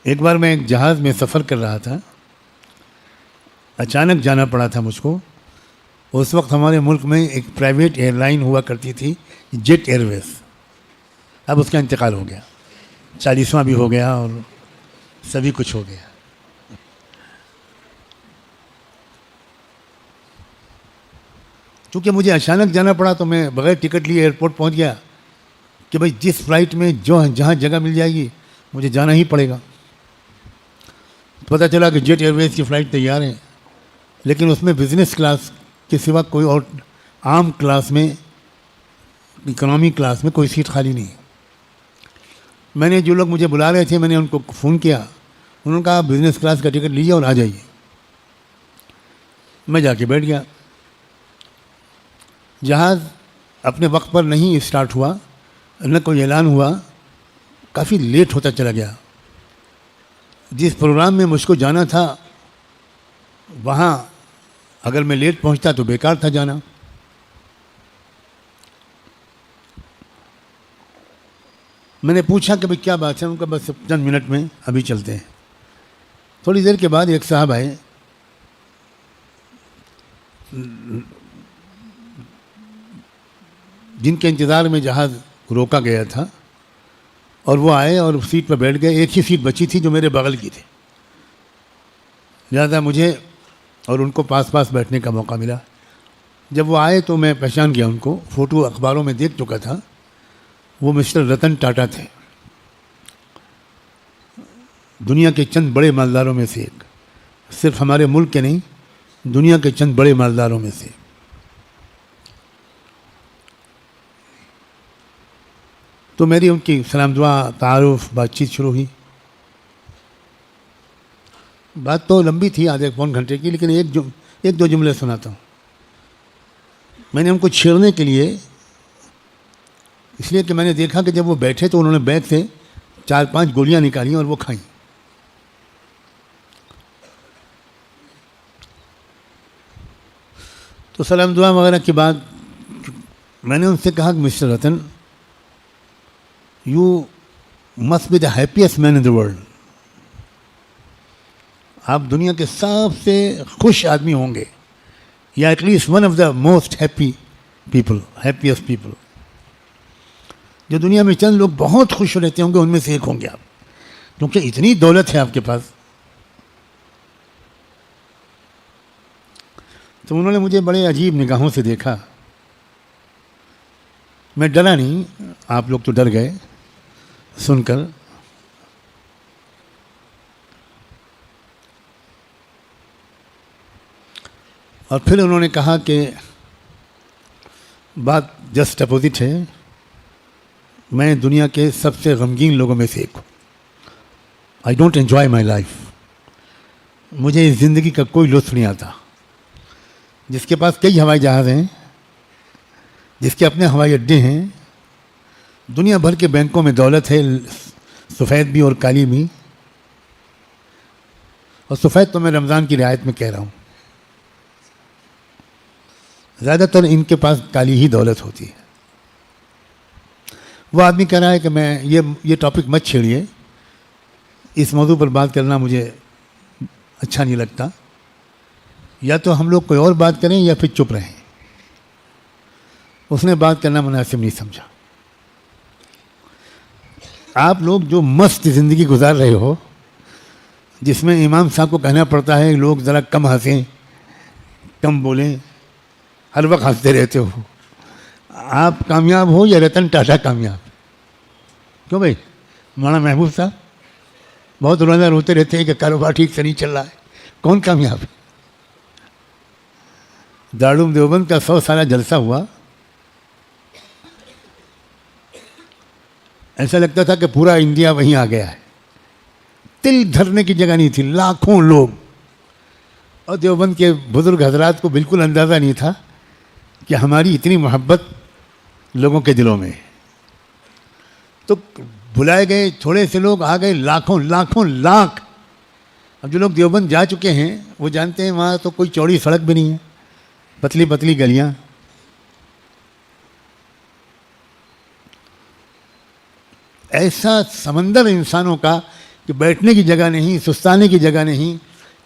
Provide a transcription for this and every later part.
ایک بار میں ایک جہاز میں سفر کر رہا تھا، اچانک جانا پڑا تھا مجھ کو. اس وقت ہمارے ملک میں ایک پرائیویٹ ایئر لائن ہوا کرتی تھی، جیٹ ایئر ویز. اب اس کا انتقال ہو گیا، 40واں بھی ہو گیا اور سبھی کچھ ہو گیا. چونکہ مجھے اچانک جانا پڑا تو میں بغیر ٹکٹ لیے ایئرپورٹ پہنچ گیا کہ بھائی جس فلائٹ میں جہاں جگہ مل جائے گی مجھے جانا ہی پڑے گا. پتہ چلا کہ جیٹ ایئر ویز کی فلائٹ تیار ہے، لیکن اس میں بزنس کلاس کے سوا کوئی اور عام کلاس میں، اکنامی کلاس میں کوئی سیٹ خالی نہیں. میں نے جو لوگ مجھے بلا رہے تھے میں نے ان کو فون کیا، انہوں نے کہا آپ بزنس کلاس کا ٹکٹ لیجیے اور آ جائیے. میں جا کے بیٹھ گیا. جہاز اپنے وقت پر نہیں اسٹارٹ ہوا، نہ کوئی اعلان ہوا، کافی لیٹ ہوتا چلا گیا. جس پروگرام میں مجھ کو جانا تھا وہاں اگر میں لیٹ پہنچتا تو بیکار تھا جانا. میں نے پوچھا کہ بھئی کیا بات ہے؟ ان کا بس چند منٹ میں ابھی چلتے ہیں. تھوڑی دیر کے بعد ایک صاحب آئے، جن کے انتظار میں جہاز روکا گیا تھا، اور وہ آئے اور سیٹ پر بیٹھ گئے. ایک ہی سیٹ بچی تھی جو میرے بغل کی تھی، لہٰذا مجھے اور ان کو پاس بیٹھنے کا موقع ملا. جب وہ آئے تو میں پہچان گیا ان کو، فوٹو اخباروں میں دیکھ چکا تھا. وہ مسٹر رتن ٹاٹا تھے، دنیا کے چند بڑے مالداروں میں سے ایک، صرف ہمارے ملک کے نہیں، دنیا کے چند بڑے مالداروں میں سے. تو میری ان کی سلام دعا، تعارف، بات چیت شروع ہوئی. بات تو لمبی تھی، آدھے پون گھنٹے کی، لیکن ایک دو جملے سناتا ہوں. میں نے ان کو چھیڑنے کے لیے، اس لیے کہ میں نے دیکھا کہ جب وہ بیٹھے تو انہوں نے بیگ سے 4-5 گولیاں نکالیں اور وہ کھائیں. تو سلام دعا وغیرہ کے بعد میں نے ان سے کہا کہ mister Ratan, you must be the happiest man in the world. آپ دنیا کے سب سے خوش آدمی ہوں گے، یا at least one of the most happy people, happiest people. جو دنیا میں چند لوگ بہت خوش رہتے ہوں گے ان میں سے ایک ہوں گے آپ، کیونکہ اتنی دولت ہے آپ کے پاس. تو انہوں نے مجھے بڑے عجیب نگاہوں سے دیکھا. میں ڈرا نہیں، آپ لوگ تو ڈر گئے سن کر. اور پھر انہوں نے کہا کہ بات جسٹ اپوزٹ ہے، میں دنیا کے سب سے غمگین لوگوں میں سے ایک ہوں. I don't enjoy my life. مجھے اس زندگی کا کوئی لطف نہیں آتا. جس کے پاس کئی ہوائی جہاز ہیں، جس کے اپنے ہوائی اڈے ہیں، دنیا بھر کے بینکوں میں دولت ہے، سفید بھی اور کالی بھی. اور سفید تو میں رمضان کی رعایت میں کہہ رہا ہوں، زیادہ تر ان کے پاس کالی ہی دولت ہوتی ہے. وہ آدمی کہہ رہا ہے کہ میں یہ ٹاپک مت چھیڑیے، اس موضوع پر بات کرنا مجھے اچھا نہیں لگتا، یا تو ہم لوگ کوئی اور بات کریں یا پھر چپ رہیں. اس نے بات کرنا مناسب نہیں سمجھا. آپ لوگ جو مست زندگی گزار رہے ہو، جس میں امام صاحب کو کہنا پڑتا ہے لوگ ذرا کم ہنسیں، کم بولیں، ہر وقت ہنستے رہتے ہو، آپ کامیاب ہو یا رتن ٹاٹا کامیاب؟ کیوں بھائی؟ مولانا محبوب صاحب بہت روزہ روتے رہتے ہیں کہ کاروبار ٹھیک سے نہیں چل رہا ہے. کون کامیاب ہے؟ دارالعلوم دیوبند کا 100 سالہ جلسہ ہوا، ایسا لگتا تھا کہ پورا انڈیا وہیں آ گیا ہے. تل دھرنے کی جگہ نہیں تھی، لاکھوں لوگ. اور دیوبند کے بزرگ حضرات کو بالکل اندازہ نہیں تھا کہ ہماری اتنی محبت لوگوں کے دلوں میں. تو بلائے گئے تھوڑے سے لوگ، آ گئے لاکھوں لاکھ. اب جو لوگ دیوبند جا چکے ہیں وہ جانتے ہیں وہاں تو کوئی چوڑی سڑک بھی نہیں ہے، پتلی پتلی گلیاں. ایسا سمندر انسانوں کا کہ بیٹھنے کی جگہ نہیں، سستانے کی جگہ نہیں،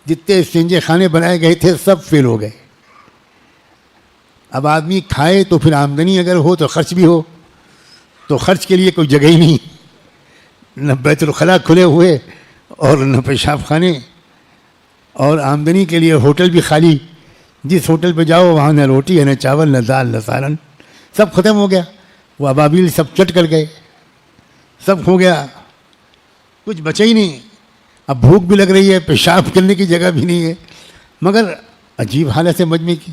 جتنے استنجے خانے بنائے گئے تھے سب فیل ہو گئے. اب آدمی کھائے تو پھر آمدنی اگر ہو تو خرچ بھی ہو، تو خرچ کے لیے کوئی جگہ ہی نہیں، نہ بیت الخلاء کھلے ہوئے اور نہ پیشاب خانے، اور آمدنی کے لیے ہوٹل بھی خالی. جس ہوٹل پہ جاؤ وہاں نہ روٹی ہے، نہ چاول، نہ دال، نہ سالن، سب ختم ہو گیا. وہ ابابیل سب چٹ کر گئے، سب ہو گیا، کچھ بچا ہی نہیں. اب بھوک بھی لگ رہی ہے، پیشاب کرنے کی جگہ بھی نہیں ہے. مگر عجیب حالت ہے مجمع کی.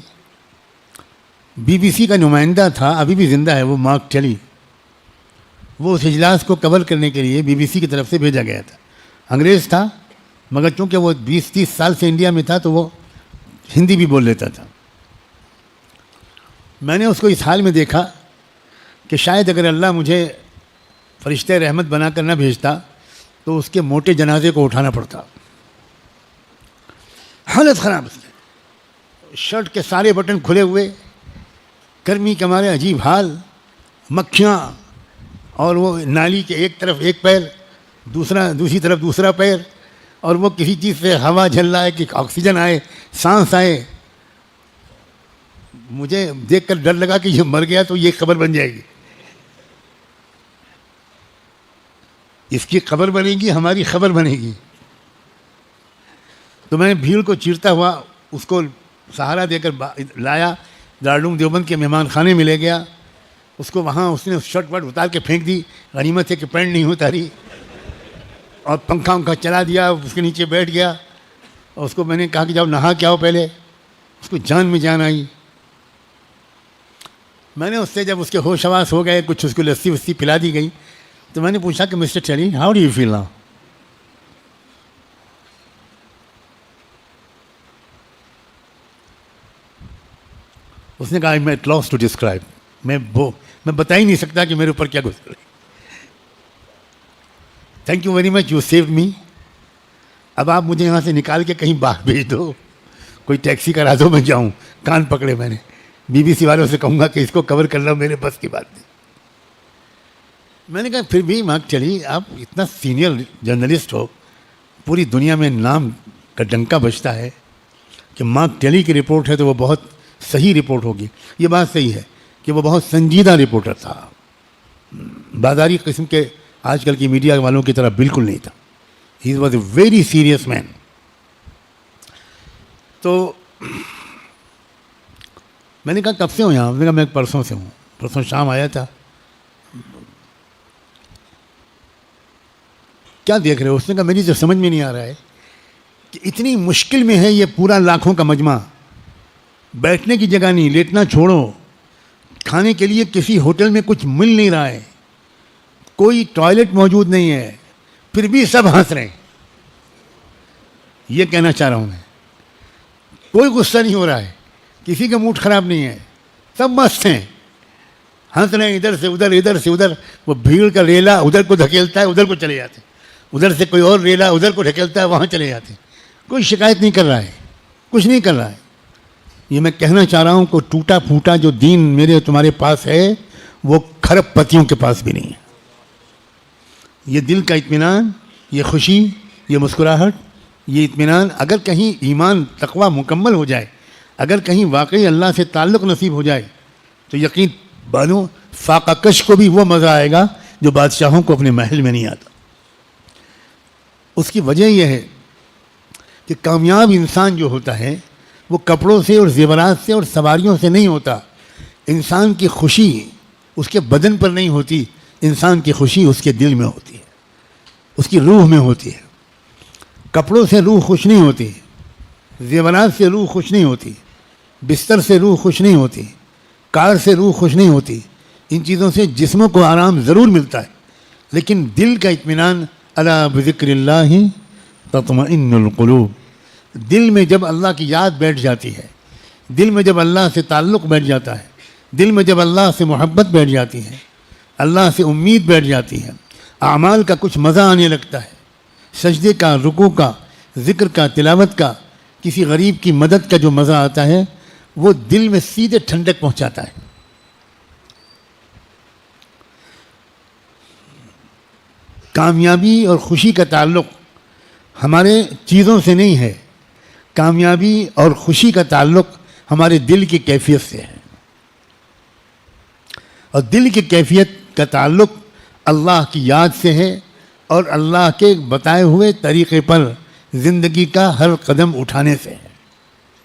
بی بی سی کا نمائندہ تھا، ابھی بھی زندہ ہے، وہ مارک ٹیلی. وہ اس اجلاس کو کور کرنے کے لیے بی بی سی کی طرف سے بھیجا گیا تھا. انگریز تھا، مگر چونکہ وہ 20-30 سال سے انڈیا میں تھا تو وہ ہندی بھی بول لیتا تھا. میں نے اس کو اس حال میں دیکھا کہ شاید اگر اللہ مجھے فرشتہ رحمت بنا کر نہ بھیجتا تو اس کے موٹے جنازے کو اٹھانا پڑتا. حالت خراب اس کی، شرٹ کے سارے بٹن کھلے ہوئے، گرمی کے مارے عجیب حال، مکھیاں، اور وہ نالی کے ایک طرف ایک پیر، دوسری طرف دوسرا پیر، اور وہ کسی چیز سے ہوا جھل رہا ہے کہ آکسیجن آئے، سانس آئے. مجھے دیکھ کر ڈر لگا کہ یہ مر گیا تو یہ خبر بن جائے گی. اس کی خبر بنے گی، ہماری خبر بنے گی. تو میں نے بھیڑ کو چیرتا ہوا اس کو سہارا دے کر لایا، دارالعلوم دیوبند کے مہمان خانے میں لے گیا. اس کو وہاں اس نے شرٹ ورٹ اتار کے پھینک دی، غنیمت ہے کہ پینٹ نہیں اتاری، اور پنکھا ونکھا چلا دیا، اس کے نیچے بیٹھ گیا. اور اس کو میں نے کہا کہ جاؤ نہا کے آؤ پہلے. اس کو جان میں جان آئی. میں نے اس سے جب اس کے ہوش حواس ہو گئے، کچھ اس کو لسی وسی پلا دی گئی، تو میں نے پوچھا کہ mister Telly, how do you feel now? اس نے کہا I am at loss to describe. میں بتا ہی نہیں سکتا کہ میرے اوپر کیا گزر رہی. Thank you very much, you saved me. اب آپ مجھے یہاں سے نکال کے کہیں باہر بھیج دو، کوئی ٹیکسی کرا دو، میں جاؤں. کان پکڑے میں نے. بی بی سی والوں سے کہوں گا کہ اس کو کور کرنا میرے بس کی بات نہیں. میں نے کہا پھر بھی مارک ٹیلی، آپ اتنا سینئر جرنلسٹ ہو، پوری دنیا میں نام کا ڈنکا بجتا ہے کہ مارک ٹیلی کی رپورٹ ہے تو وہ بہت صحیح رپورٹ ہوگی. یہ بات صحیح ہے کہ وہ بہت سنجیدہ رپورٹر تھا، بازاری قسم کے آج کل کی میڈیا والوں کی طرح بالکل نہیں تھا. He was a very serious man. تو میں نے کہا کب سے ہوں یہاں؟ میں نے کہا میں پرسوں سے ہوں، پرسوں شام آیا تھا. کیا دیکھ رہے ہو؟ اس نے کہا میری تو سمجھ میں نہیں آ رہا ہے کہ اتنی مشکل میں ہے یہ پورا لاکھوں کا مجمع، بیٹھنے کی جگہ نہیں، لیٹنا چھوڑو، کھانے کے لیے کسی ہوٹل میں کچھ مل نہیں رہا ہے، کوئی ٹوائلٹ موجود نہیں ہے، پھر بھی سب ہنس رہے ہیں. یہ کہنا چاہ رہا ہوں میں، کوئی غصہ نہیں ہو رہا ہے، کسی کا موڈ خراب نہیں ہے، سب مست ہیں، ہنس رہے ہیں ادھر سے ادھر، ادھر سے ادھر. وہ بھیڑ کا ریلا ادھر کو دھکیلتا ہے، ادھر کو چلے جاتے ہیں، ادھر سے کوئی اور ریلا ادھر کو ڈھکیلتا ہے، وہاں چلے جاتے ہیں. کوئی شکایت نہیں کر رہا ہے، کچھ نہیں کر رہا ہے. یہ میں کہنا چاہ رہا ہوں کہ ٹوٹا پھوٹا جو دین میرے تمہارے پاس ہے وہ کھرب پتیوں کے پاس بھی نہیں ہے. یہ دل کا اطمینان، یہ خوشی، یہ مسکراہٹ، یہ اطمینان اگر کہیں ایمان تقویٰ مکمل ہو جائے، اگر کہیں واقعی اللہ سے تعلق نصیب ہو جائے تو یقین بانو فاقہ کش کو بھی وہ مزہ آئے گا جو بادشاہوں کو اپنے محل میں نہیں آتا. اس کی وجہ یہ ہے کہ کامیاب انسان جو ہوتا ہے وہ کپڑوں سے اور زیورات سے اور سواریوں سے نہیں ہوتا. انسان کی خوشی اس کے بدن پر نہیں ہوتی، انسان کی خوشی اس کے دل میں ہوتی ہے، اس کی روح میں ہوتی ہے. کپڑوں سے روح خوش نہیں ہوتی، زیورات سے روح خوش نہیں ہوتی، بستر سے روح خوش نہیں ہوتی، کار سے روح خوش نہیں ہوتی. ان چیزوں سے جسموں کو آرام ضرور ملتا ہے، لیکن دل کا اطمینان الا بذکر اللہ تطمئن القلوب. دل میں جب اللہ کی یاد بیٹھ جاتی ہے، دل میں جب اللہ سے تعلق بیٹھ جاتا ہے، دل میں جب اللہ سے محبت بیٹھ جاتی ہے، اللہ سے امید بیٹھ جاتی ہے، اعمال کا کچھ مزہ آنے لگتا ہے، سجدے کا، رکوع کا، ذکر کا، تلاوت کا، کسی غریب کی مدد کا جو مزہ آتا ہے وہ دل میں سیدھے ٹھنڈک پہنچاتا ہے. کامیابی اور خوشی کا تعلق ہمارے چیزوں سے نہیں ہے، کامیابی اور خوشی کا تعلق ہمارے دل کی کیفیت سے ہے، اور دل کی کیفیت کا تعلق اللہ کی یاد سے ہے اور اللہ کے بتائے ہوئے طریقے پر زندگی کا ہر قدم اٹھانے سے ہے۔